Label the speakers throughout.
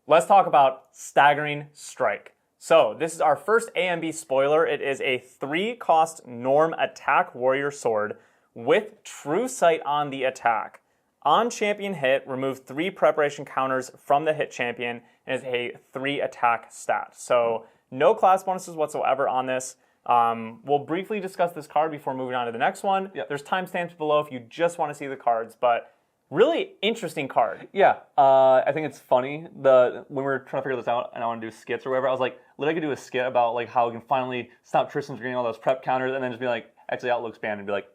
Speaker 1: let's talk about Staggering Strike. So this is our first A and B spoiler. It is a 3-cost Norm Attack Warrior Sword with True Sight on the attack. On champion hit, remove 3 preparation counters from the hit champion, and is a 3 attack stat. So no class bonuses whatsoever on this. We'll briefly discuss this card before moving on to the next one.
Speaker 2: Yep.
Speaker 1: There's timestamps below if you just want to see the cards, but really interesting card.
Speaker 2: Yeah, I think it's funny. When we were trying to figure this out and I want to do skits or whatever, I was like, I could do a skit about like how we can finally stop Tristan from getting all those prep counters and then just be like, actually Outlook's banned, and be like,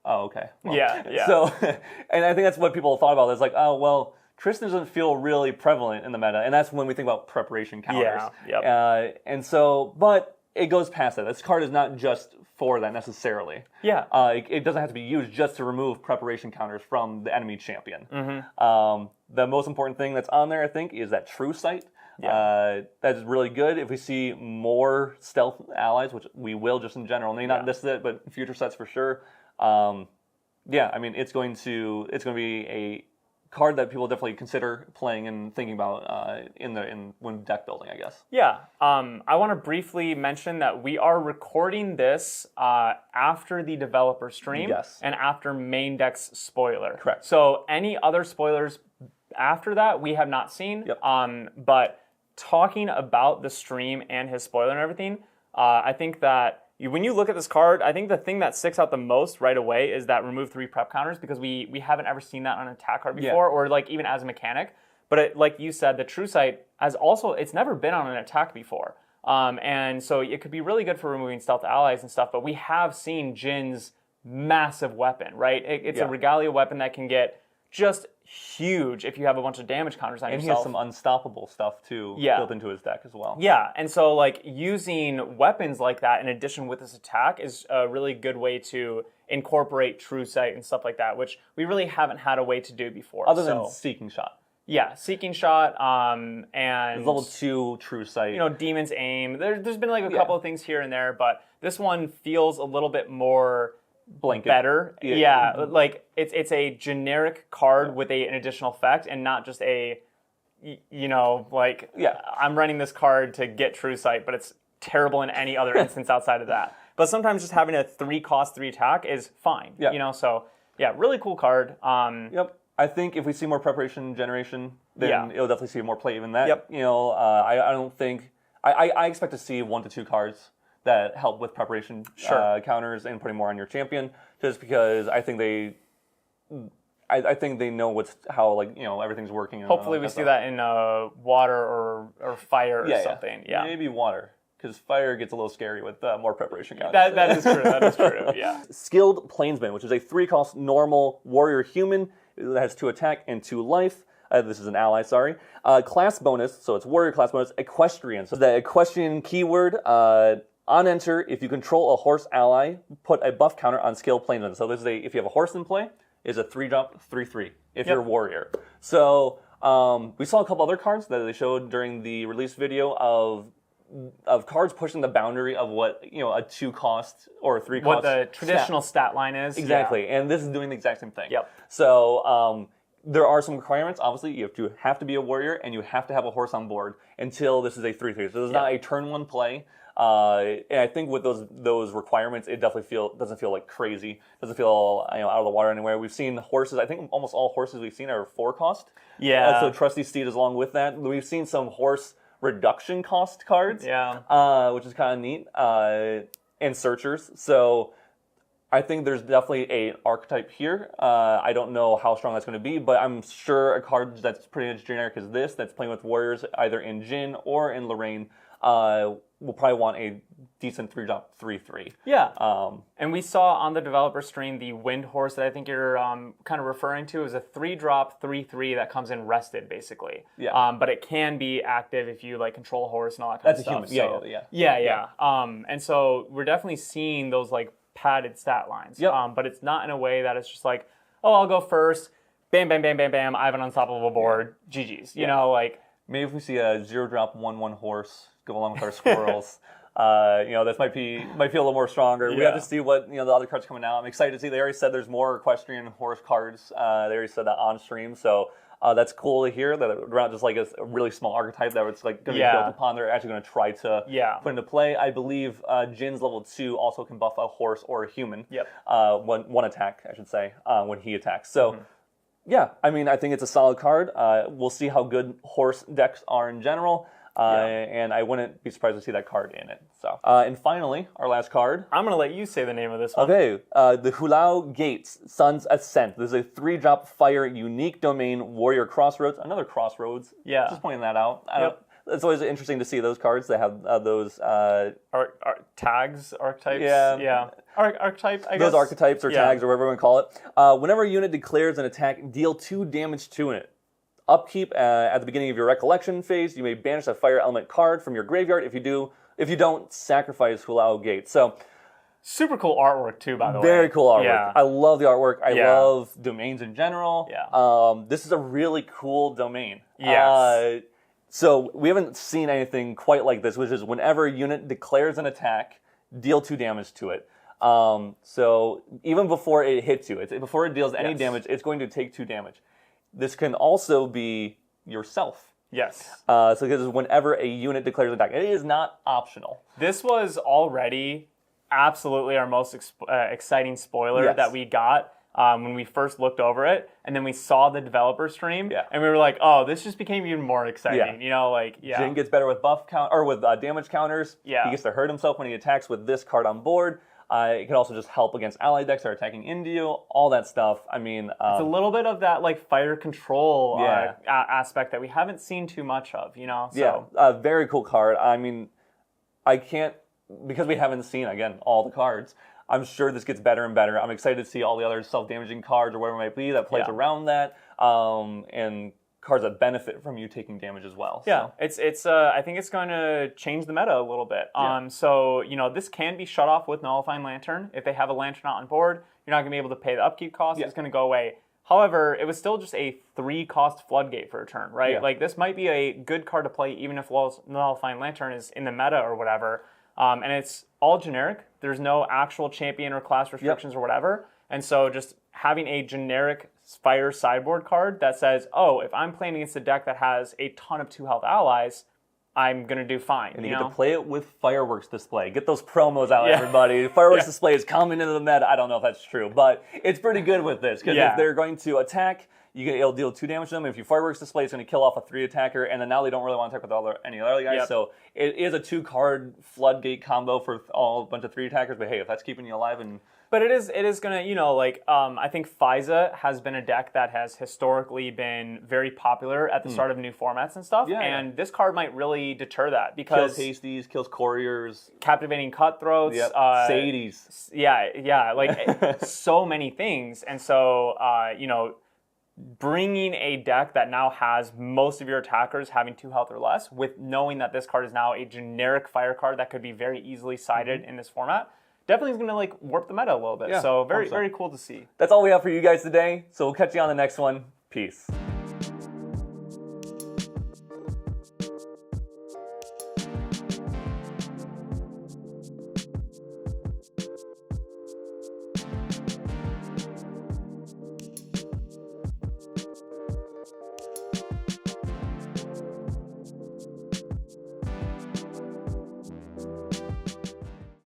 Speaker 2: oh, okay. Well,
Speaker 1: Yeah.
Speaker 2: So, and I think that's what people thought about. It's like, oh, well, Tristan doesn't feel really prevalent in the meta, and that's when we think about preparation counters.
Speaker 1: Yeah,
Speaker 2: and so, but it goes past that. This card is not just for that necessarily.
Speaker 1: Yeah.
Speaker 2: It doesn't have to be used just to remove preparation counters from the enemy champion.
Speaker 1: Mm-hmm.
Speaker 2: The most important thing that's on there, I think, is that True Sight.
Speaker 1: Yeah.
Speaker 2: That is really good. If we see more stealth allies, which we will just in general, maybe not this set, but future sets for sure. Yeah, I mean, it's going to be a card that people definitely consider playing and thinking about when deck building, I guess.
Speaker 1: Yeah. I want to briefly mention that we are recording this after the developer stream and after main deck's spoiler.
Speaker 2: Correct.
Speaker 1: So any other spoilers after that we have not seen.
Speaker 2: Yep.
Speaker 1: But talking about the stream and his spoiler and everything, I think that when you look at this card, I think the thing that sticks out the most right away is that remove 3 prep counters, because we haven't ever seen that on an attack card before, or like even as a mechanic. But like you said, the True Sight it's never been on an attack before. And so it could be really good for removing stealth allies and stuff, but we have seen Jin's massive weapon, right? It's a Regalia weapon that can get just huge if you have a bunch of damage counters on yourself.
Speaker 2: And he has some unstoppable stuff too built into his deck as well.
Speaker 1: Yeah, and so like using weapons like that in addition with this attack is a really good way to incorporate True Sight and stuff like that, which we really haven't had a way to do before.
Speaker 2: Other than Seeking Shot.
Speaker 1: Yeah, Seeking Shot, and
Speaker 2: there's level 2 True Sight.
Speaker 1: You know, Demon's Aim. There's been like a couple of things here and there, but this one feels a little bit more
Speaker 2: blanket.
Speaker 1: Better. Yeah, like it's a generic card with an additional effect, and not just a, I'm running this card to get True Sight, but it's terrible in any other instance outside of that. But sometimes just having a 3-cost 3 attack is fine.
Speaker 2: Yeah.
Speaker 1: So yeah, really cool card.
Speaker 2: Yep. I think if we see more preparation generation, then it'll definitely see more play even that.
Speaker 1: Yep.
Speaker 2: I don't think I expect to see 1 to 2 cards that help with preparation counters and putting more on your champion, just because I think they know how everything's working.
Speaker 1: Hopefully we see that in water or fire or something. Yeah,
Speaker 2: maybe water, because fire gets a little scary with more preparation counters.
Speaker 1: That is true. That is true. Yeah.
Speaker 2: Skilled Plainsman, which is a 3-cost normal warrior human that has 2 attack and 2 life. This is an ally, sorry. Class bonus, so it's warrior class bonus, equestrian. So the equestrian keyword, on enter, if you control a horse ally, put a buff counter on Skilled Plainsman. So this is if you have a horse in play, is a 3-drop 3/3 if you're a warrior. So we saw a couple other cards that they showed during the release video of cards pushing the boundary of what a 2-cost or a 3-cost.
Speaker 1: What the traditional stat line is.
Speaker 2: Exactly, and this is doing the exact same thing.
Speaker 1: Yep.
Speaker 2: So there are some requirements. Obviously, you have to be a warrior and you have to have a horse on board until this is a 3/3. So this is not a turn 1 play. And I think with those requirements, it definitely doesn't feel like crazy. Doesn't feel out of the water anywhere. We've seen horses. I think almost all horses we've seen are 4-cost.
Speaker 1: Yeah.
Speaker 2: So Trusty Steed is along with that. We've seen some horse reduction cost cards.
Speaker 1: Yeah.
Speaker 2: Which is kind of neat. And searchers. So I think there's definitely an archetype here. I don't know how strong that's going to be, but I'm sure a card that's pretty much generic as this, that's playing with warriors either in Jin or in Lorraine, will probably want a decent 3-drop 3/3.
Speaker 1: Yeah. And we saw on the developer stream the Wind Horse that I think you're kind of referring to is a 3-drop 3/3 that comes in rested, basically.
Speaker 2: Yeah.
Speaker 1: But it can be active if you control a horse and all that kind of stuff.
Speaker 2: That's a human. Yeah.
Speaker 1: And so we're definitely seeing those padded stat lines.
Speaker 2: Yep.
Speaker 1: But it's not in a way that it's just I'll go first. Bam, bam, bam, bam, bam. I have an unstoppable board. GG's. You know,
Speaker 2: maybe if we see a 0-drop 1/1 horse go along with our squirrels, this might feel a little more stronger. We have to see what the other cards coming out. I'm excited to see. They already said there's more equestrian horse cards. They already said that on stream. So That's cool to hear that around just like a really small archetype that it's like going to be built upon. They're actually going to try to put into play. I believe Jin's level 2 also can buff a horse or a human.
Speaker 1: Yep.
Speaker 2: One attack, I should say, when he attacks. So. Yeah, I mean, I think it's a solid card. We'll see how good horse decks are in general, and I wouldn't be surprised to see that card in it. So, and finally, our last card.
Speaker 1: I'm gonna let you say the name of this one.
Speaker 2: Okay, the Hulao Gates, Sun's Ascent. This is a 3-drop fire unique domain warrior crossroads. Another crossroads.
Speaker 1: Yeah.
Speaker 2: Just pointing that out.
Speaker 1: Yep.
Speaker 2: It's always interesting to see those cards that have those
Speaker 1: tags, archetypes.
Speaker 2: Yeah.
Speaker 1: Archetype, I guess.
Speaker 2: Those archetypes or tags or whatever you want to call it. Whenever a unit declares an attack, deal 2 damage to it. Upkeep at the beginning of your recollection phase, you may banish a fire element card from your graveyard. If you don't, sacrifice Hulao Gate. So
Speaker 1: super cool artwork too, by the way.
Speaker 2: Very cool artwork.
Speaker 1: Yeah.
Speaker 2: I love the artwork. I love domains in general.
Speaker 1: Yeah.
Speaker 2: This is a really cool domain.
Speaker 1: Yes.
Speaker 2: So we haven't seen anything quite like this, which is whenever a unit declares an attack, deal 2 damage to it. So even before it hits you, before it deals any damage, it's going to take 2 damage. This can also be yourself.
Speaker 1: Yes.
Speaker 2: So because whenever a unit declares an attack, it is not optional.
Speaker 1: This was already absolutely our most exciting spoiler that we got. When we first looked over it, and then we saw the developer stream, and we were like, "Oh, this just became even more exciting." You know, like
Speaker 2: Jin gets better with buff count or with damage counters.
Speaker 1: Yeah,
Speaker 2: he gets to hurt himself when he attacks with this card on board. It can also just help against ally decks that are attacking into you. All that stuff. I mean,
Speaker 1: it's a little bit of that like fire control aspect that we haven't seen too much of. You know, so.
Speaker 2: Very cool card. I mean, I can't because we haven't seen again all the cards. I'm sure this gets better and better. I'm excited to see all the other self-damaging cards or whatever it might be that plays around that, and cards that benefit from you taking damage as well.
Speaker 1: Yeah, so. It's I think it's going to change the meta a little bit. So this can be shut off with Nullifying Lantern. If they have a Lantern out on board, you're not going to be able to pay the upkeep cost. It's going to go away. However, it was still just a 3-cost Floodgate for a turn, right?
Speaker 2: Yeah.
Speaker 1: Like this might be a good card to play even if Nullifying Lantern is in the meta or whatever. And it's all generic. There's no actual champion or class restrictions or whatever. And so just having a generic fire sideboard card that says, oh, if I'm playing against a deck that has a ton of 2-health allies, I'm going to do fine.
Speaker 2: And you get to play it with Fireworks Display. Get those promos out, everybody. Fireworks Display is coming into the meta. I don't know if that's true, but it's pretty good with this. Because if they're going to attack, it'll deal 2 damage to them. If you Fireworks Display, it's going to kill off a 3-attacker, and then now they don't really want to attack with any other guys. So it is a 2-card Floodgate combo for a bunch of 3-attackers. But hey, if that's keeping you alive and...
Speaker 1: But it is going to, I think FISA has been a deck that has historically been very popular at the start of new formats and stuff. And this card might really deter that because...
Speaker 2: Kills Hasties, kills Couriers.
Speaker 1: Captivating Cutthroats.
Speaker 2: Sadies.
Speaker 1: So many things. And so, bringing a deck that now has most of your attackers having 2 health or less, with knowing that this card is now a generic fire card that could be very easily sided in this format, definitely is going to warp the meta a little bit. So very cool to see.
Speaker 2: That's all we have for you guys today. So we'll catch you on the next one. Peace.